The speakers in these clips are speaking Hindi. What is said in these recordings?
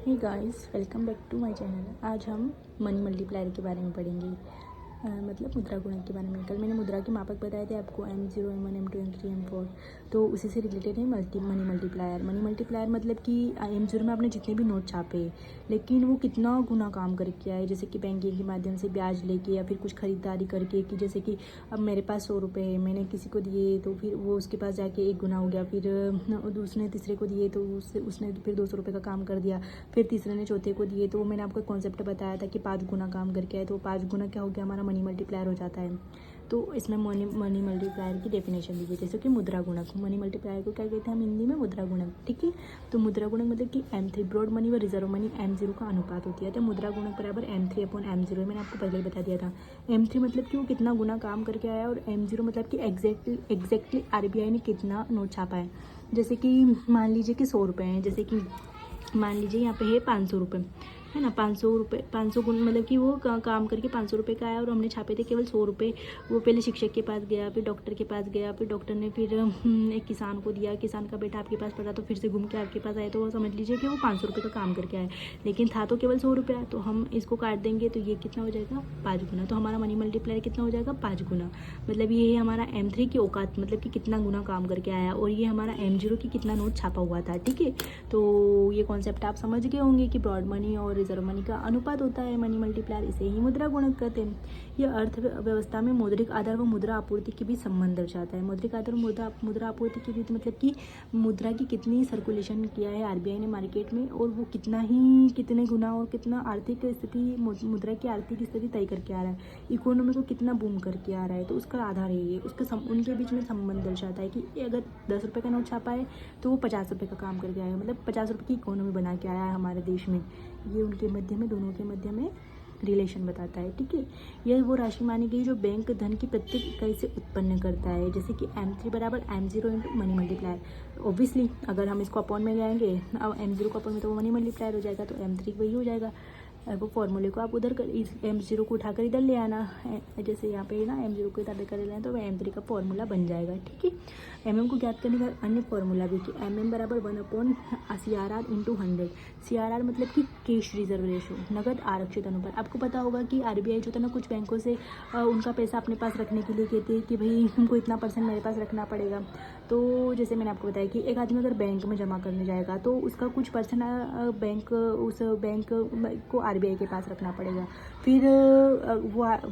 Hey guys, welcome back to my channel. आज हम मनी मल्टीप्लायर के बारे में पढ़ेंगे। मतलब मुद्रा गुणक के बारे में। कल मैंने मुद्रा के मापक बताए थे आपको, M0, M1, M2, M3, M4। तो उसी से रिलेटेड है मनी मल्टीप्लायर। मनी मल्टीप्लायर मतलब कि M0 में आपने जितने भी नोट छापे, लेकिन वो कितना गुना काम करके आए। जैसे कि बैंकिंग के माध्यम से ब्याज लेके या फिर कुछ खरीदारी करके, कि जैसे कि अब मेरे पास 100 रुपये है, मैंने किसी को दिए तो फिर वो उसके पास जाके 1 गुना हो गया, फिर उसने तीसरे को दिए तो उसने फिर 200 रुपये का काम कर दिया, फिर तीसरे ने चौथे को दिए। तो वो मैंने आपको कॉन्सेप्ट बताया था कि 5 गुना काम करके आए, तो 5 गुना क्या हो गया, हमारा मनी मल्टीप्लायर हो जाता है। तो इसमें मनी मल्टीप्लायर की डेफिनेशन दी गई, जैसे कि मुद्रा गुणक। मनी मल्टीप्लायर को क्या कहते हैं हम हिंदी में, मुद्रा गुणक। ठीक है। तो मुद्रा गुणक मतलब कि M3 ब्रॉड मनी व रिजर्व मनी M0 का अनुपात होती है। तो मुद्रा गुणक बराबर M3/M0। मैंने आपको पहले ही बता दिया था। M3 मतलब कि वो कितना गुना काम करके आया, और M0 मतलब कि एग्जैक्टली RBI ने कितना नोट छापा है। जैसे कि मान लीजिए कि 100 रुपये हैं, जैसे कि मान लीजिए यहाँ पे है 500 रुपये, है ना। 500 रुपये, 500 गुण मतलब कि वो काम करके 500 रुपये का आया, और हमने छापे थे केवल 100 रुपये। वो पहले शिक्षक के पास गया, फिर डॉक्टर के पास गया, फिर डॉक्टर ने फिर एक किसान को दिया। किसान का बेटा आपके पास पड़ा तो फिर से घूम के आपके पास आया, तो वो समझ लीजिए कि वो 500 रुपये का काम करके आया, लेकिन था तो केवल 100 रुपया। तो हम इसको काट देंगे तो ये कितना हो जाएगा, 5 गुना। तो हमारा मनी मल्टीप्लायर कितना हो जाएगा, 5 गुना। मतलब ये है हमारा M3 की औकात, मतलब कि कितना गुना काम करके आया, और ये हमारा M0 की कितना नोट छापा हुआ था। ठीक है। तो ये कॉन्सेप्ट आप समझ गए होंगे कि ब्रॉड मनी और रिजर्व मनी का अनुपात होता है मनी मल्टीप्लायर, इसे ही मुद्रा गुणक कहते हैं। यह अर्थव्यवस्था में मौद्रिक आधार व मुद्रा आपूर्ति के बीच संबंध दर्शाता है। मौद्रिक आधार और मुद्रा आपूर्ति के बीच मतलब कि मुद्रा की कितनी सर्कुलेशन किया है RBI ने मार्केट में, और वो कितने गुना और कितना आर्थिक स्थिति, मुद्रा की आर्थिक स्थिति तय करके आ रहा है, इकोनॉमी को कितना बूम करके आ रहा है। तो उसका आधार है ये, उनके बीच में संबंध दर्शाता है कि अगर 10 रुपये का नोट छापा है तो वो 50 रुपये का काम करके आया, मतलब 50 रुपये की इकोनॉमी बना के आया है हमारे देश में। ये उनके मध्य में, दोनों के मध्य में रिलेशन बताता है। ठीक है। यह वो राशि मानी गई जो बैंक धन की प्रत्येक इकाई से उत्पन्न करता है। जैसे कि M3 बराबर M0 into money multiplier. Obviously अगर हम इसको अपॉन में जाएंगे, अब M0 को अपॉन में, तो वो मनी मल्टीप्लायर हो जाएगा, तो M3 वही हो जाएगा। वो फॉर्मूले को आप उधर इस M0 को उठाकर इधर ले आना। जैसे यहाँ पे ना M0 को इधर कर लेना, तो वह M3 का फॉर्मूला बन जाएगा। ठीक है। MM को ज्ञात करने का अन्य फॉर्मूला भी कि MM बराबर 1/CRR इंटू 100। CRR मतलब कि कैश रिजर्व रेशो, नगद आरक्षित अनुपात। आपको पता होगा कि RBI जो था ना, कुछ बैंकों से उनका पैसा अपने पास रखने के लिए कहते हैं कि भाई हमको इतना % मेरे पास रखना पड़ेगा। तो जैसे मैंने आपको बताया कि एक आदमी अगर बैंक में जमा करने जाएगा तो उसका कुछ % उस बैंक को RBI के पास रखना पड़ेगा। फिर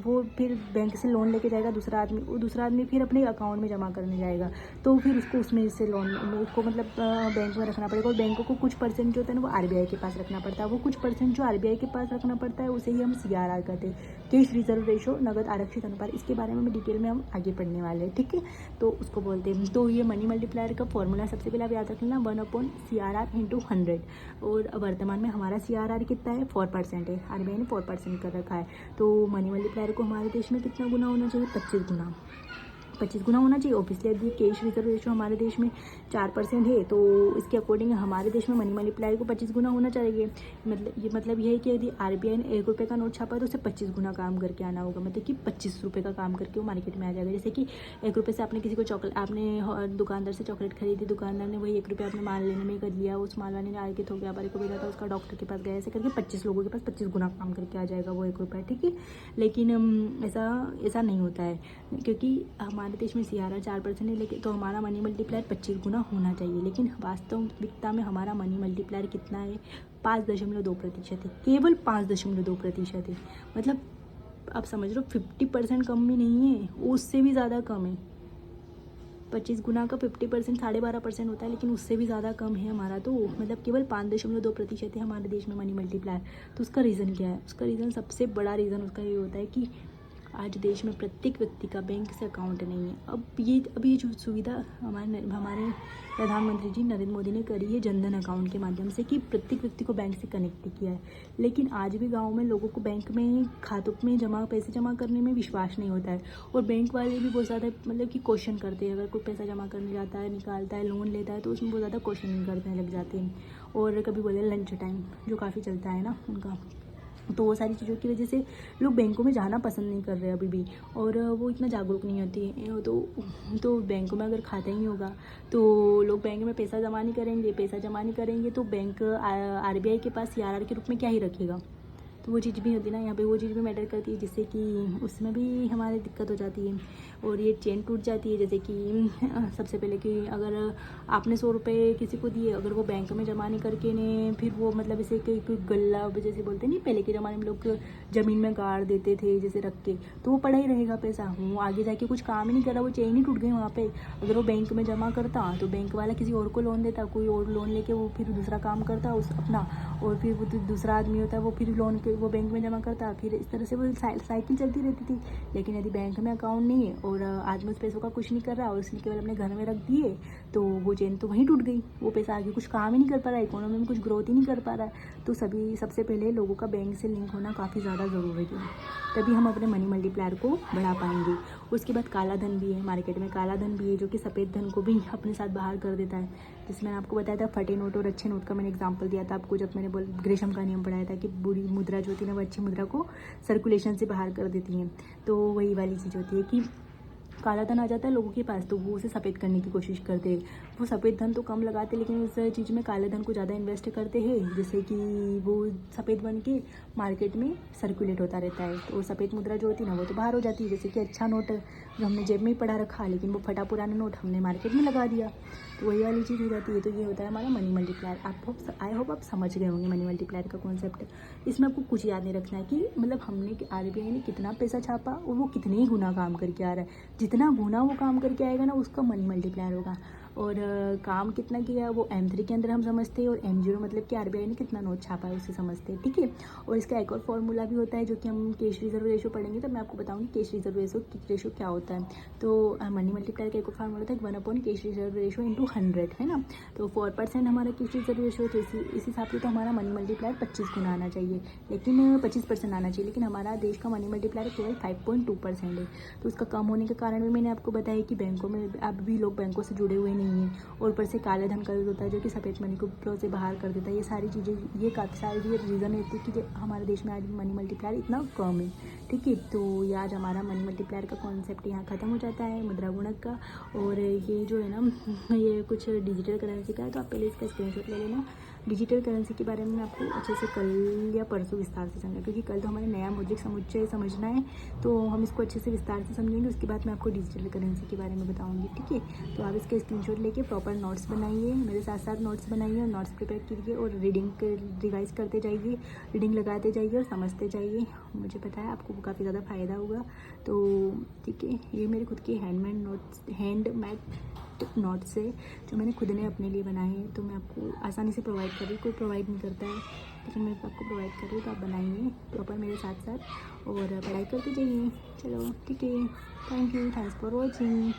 वो फिर बैंक से लोन लेके जाएगा दूसरा आदमी, वो दूसरा आदमी फिर अपने अकाउंट में जमा करने जाएगा, तो फिर उसको उसमें से लोन उसको मतलब बैंक में रखना पड़ेगा। और बैंकों को कुछ % जो होता है ना, वो RBI के पास रखना पड़ता है। वो कुछ % जो RBI के पास रखना पड़ता है उसे ही हम CRR कहते हैं, कैश रिजर्व रेशो, नगद आरक्षित अनुपात। इसके बारे में डिटेल में हम आगे पढ़ने वाले हैं। ठीक है। तो उसको बोलते हैं। तो ये मनी मल्टीप्लायर का फॉर्मूला सबसे पहले आप याद रख लेना, 1/CRR इंटू 100। और वर्तमान में हमारा CRR कितना है, 4% है। RBI ने 4% कर रखा है। तो मनी मल्टीप्लायर को हमारे देश में कितना गुना होना चाहिए, 25 गुना होना चाहिए। ऑब्वियसली यदि कैश रिजर्व रेशो हमारे देश में 4% है, तो इसके अकॉर्डिंग हमारे देश में मनी मल्टीप्लायर को 25 गुना होना चाहिए। मतलब ये है कि यदि RBI ने 1 रुपये का नोट छापा तो उसे 25 गुना काम करके आना होगा, मतलब कि 25 रुपये का काम करके वो मार्केट में आ जाएगा। जैसे कि 1 रुपये से आपने किसी को आपने दुकानदार से चॉकलेट खरीदी, दुकानदार ने वही 1 रुपया अपने माल लेने में कर लिया, उस माल वाले ने आगे थोक व्यापारी को भेजा था, उसका डॉक्टर के पास गया, ऐसे करके 25 लोगों के पास 25 गुना काम करके आ जाएगा वो 1 रुपया। ठीक है। लेकिन ऐसा नहीं होता है, क्योंकि हमारे देश में CRR 4% है, लेकिन तो हमारा मनी मल्टीप्लायर 25 गुना होना चाहिए। लेकिन वास्तविकता में हमारा मनी मल्टीप्लायर कितना है, 5.2% है, केवल 5.2% है। मतलब आप समझ लो 50% कम भी नहीं है, उससे भी ज़्यादा कम है। 25 गुना का 50% 12.5% होता है, लेकिन उससे भी ज़्यादा कम है हमारा। तो मतलब केवल 5.2% है हमारे देश में मनी मल्टीप्लायर। तो उसका रीज़न क्या है, उसका रीज़न, सबसे बड़ा रीज़न उसका ये होता है कि आज देश में प्रत्येक व्यक्ति का बैंक से अकाउंट नहीं है। अब ये जो सुविधा हमारे प्रधानमंत्री जी नरेंद्र मोदी ने करी है जनधन अकाउंट के माध्यम से, कि प्रत्येक व्यक्ति को बैंक से कनेक्ट किया है। लेकिन आज भी गांव में लोगों को बैंक में खातों में पैसे जमा करने में विश्वास नहीं होता है, और बैंक वाले भी बहुत ज़्यादा मतलब कि क्वेश्चन करते हैं। अगर कोई पैसा जमा करने जाता है, निकालता है, लोन लेता है, तो उसमें बहुत ज़्यादा क्वेश्चन करने लग जाते हैं। और कभी बोले लंच टाइम जो काफ़ी चलता है ना उनका, तो वो सारी चीज़ों की वजह से लोग बैंकों में जाना पसंद नहीं कर रहे अभी भी, और वो इतना जागरूक नहीं होती है। तो बैंकों में अगर खाता ही नहीं होगा तो लोग बैंक में पैसा जमा नहीं करेंगे तो बैंक RBI के पास CRR के रूप में क्या ही रखेगा। तो वो चीज़ भी होती है ना, यहाँ पे वो चीज़ भी मैटर करती है, जिससे कि उसमें भी हमारी दिक्कत हो जाती है और ये चेन टूट जाती है। जैसे कि सबसे पहले कि अगर आपने 100 रुपये किसी को दिए, अगर वो बैंक में जमा नहीं करके ने फिर वो मतलब इसे कोई गल्ला जैसे बोलते नहीं, पहले के ज़माने में लोग ज़मीन में गाड़ देते थे जैसे रख के, तो वो पड़ा ही रहेगा पैसा, वो आगे जाके कुछ काम ही नहीं कर रहा, वो चेन ही टूट गई वहाँ पे। अगर वो बैंक में जमा करता तो बैंक वाला किसी और को लोन देता, कोई और लोन लेके वो फिर दूसरा काम करता उस अपना, और फिर वो दूसरा आदमी होता है वो फिर लोन के वो बैंक में जमा करता, फिर इस तरह से वो साइकिल चलती रहती थी। लेकिन यदि बैंक में अकाउंट नहीं है और आदमी उस पैसों का कुछ नहीं कर रहा और उसने केवल अपने घर में रख दिए, तो वो चेन तो वहीं टूट गई, वो पैसा आगे कुछ काम ही नहीं कर पा रहा है, इकोनॉमी में कुछ ग्रोथ ही नहीं कर पा रहा है। तो सबसे पहले लोगों का बैंक से लिंक होना काफ़ी ज़्यादा ज़रूरी है, तभी हम अपने मनी मल्टीप्लायर को बढ़ा पाएंगे। उसके बाद काला धन भी है, मार्केट में काला धन भी है जो कि सफ़ेद धन को भी अपने साथ बाहर कर देता है। जिसमें मैंने आपको बताया था फटे नोट और अच्छे नोट का मैंने एग्जांपल दिया था आपको, जब मैंने ग्रेशम का नियम पढ़ाया था कि बुरी मुद्रा जो होती है ना वो अच्छी मुद्रा को सर्कुलेशन से बाहर कर देती है। तो वही वाली चीज़ होती है कि काला धन आ जाता है लोगों के पास तो वो उसे सफ़ेद करने की कोशिश करते हैं। वो सफ़ेद धन तो कम लगाते लेकिन उस चीज़ में काले धन को ज़्यादा इन्वेस्ट करते हैं, जिससे कि वो सफ़ेद बन के मार्केट में सर्कुलेट होता रहता है। तो सफ़ेद मुद्रा जो होती है ना वो तो बाहर हो जाती है। जैसे कि अच्छा नोट जो हमने जेब में ही पड़ा रखा लेकिन वो फटा पुराना नोट हमने मार्केट में लगा दिया, तो वही वाली चीज़ हो जाती है। तो ये होता है हमारा मनी मल्टीप्लायर। आई होप आप समझ गए होंगे मनी मल्टीप्लायर का कॉन्सेप्ट। इसमें आपको कुछ याद नहीं रखना है कि मतलब हमने RBI ने कितना पैसा छापा और वो कितने ही गुना काम करके आ रहा है। जितना गुना वो काम करके आएगा ना उसका मनी मल्टीप्लायर होगा। और काम कितना किया वो M3 के अंदर हम समझते हैं, और M0 मतलब कि RBI ने कितना नोट छापा है उसे समझते हैं, ठीक है। और इसका एक और फॉर्मूला भी होता है जो कि हम कैश रिजर्व रेशो पढ़ेंगे तब मैं आपको बताऊंगी कैश रिजर्व रेशो क्या होता है। तो मनी मल्टीप्लायर का एक और फार्मूला था 1/, कैश रिजर्व रेशो इंटू 100, है ना। तो 4% हमारा कैश रिजर्व रेशो है, तो इस हिसाब से तो हमारा मनी मल्टीप्लायर 25 गुना आना चाहिए, लेकिन 25% आना चाहिए। लेकिन हमारा देश का मनी मल्टीप्लायर केवल 5.2% है। तो उसका कम होने के कारण भी मैंने आपको बताया कि बैंकों में अब भी लोग बैंकों से जुड़े हुए नहीं है, और ऊपर से काले धन का यूज़ होता है जो कि सफ़ेद मनी को फ्लो से बाहर कर देता है। ये सारी चीज़ें, ये काफ़ी सारी रीज़न रहती है कि हमारे देश में आज मनी मल्टीप्लायर इतना कम है, ठीक है। तो ये आज हमारा मनी मल्टीप्लायर का कॉन्सेप्ट यहाँ ख़त्म हो जाता है, मुद्रा गुणक का। और ये जो है ना ये कुछ डिजिटल करेंसी का है, तो आप पहले इसका स्क्रीनशॉट ले लेना। डिजिटल करेंसी के बारे में आपको अच्छे से कल या परसों विस्तार से समझना, क्योंकि कल तो हमारे नया मौद्रिक समुच्चय समझना है, तो हम इसको अच्छे से विस्तार से समझेंगे। उसके बाद मैं आपको डिजिटल करेंसी के बारे में बताऊंगी, ठीक है। तो आप इसके स्क्रीनशॉट लेके प्रॉपर नोट्स बनाइए, मेरे साथ साथ नोट्स बनाइए और नोट्स प्रिपेयर कीजिए और रिवाइज करते जाइए, रीडिंग लगाते जाइए और समझते जाइए। मुझे पता है आपको काफ़ी ज़्यादा फ़ायदा होगा। तो ठीक है, ये मेरे खुद के हैंडमेड नोट्स है जो मैंने खुद ने अपने लिए बनाए हैं, तो मैं आपको आसानी से प्रोवाइड कर रही हूँ। कोई प्रोवाइड नहीं करता है लेकिन मैं आपको प्रोवाइड कर रही हूँ, तो आप बनाइए प्रॉपर मेरे साथ साथ और पढ़ाई करते जाइए। चलो ठीक है, thank you, thanks for watching.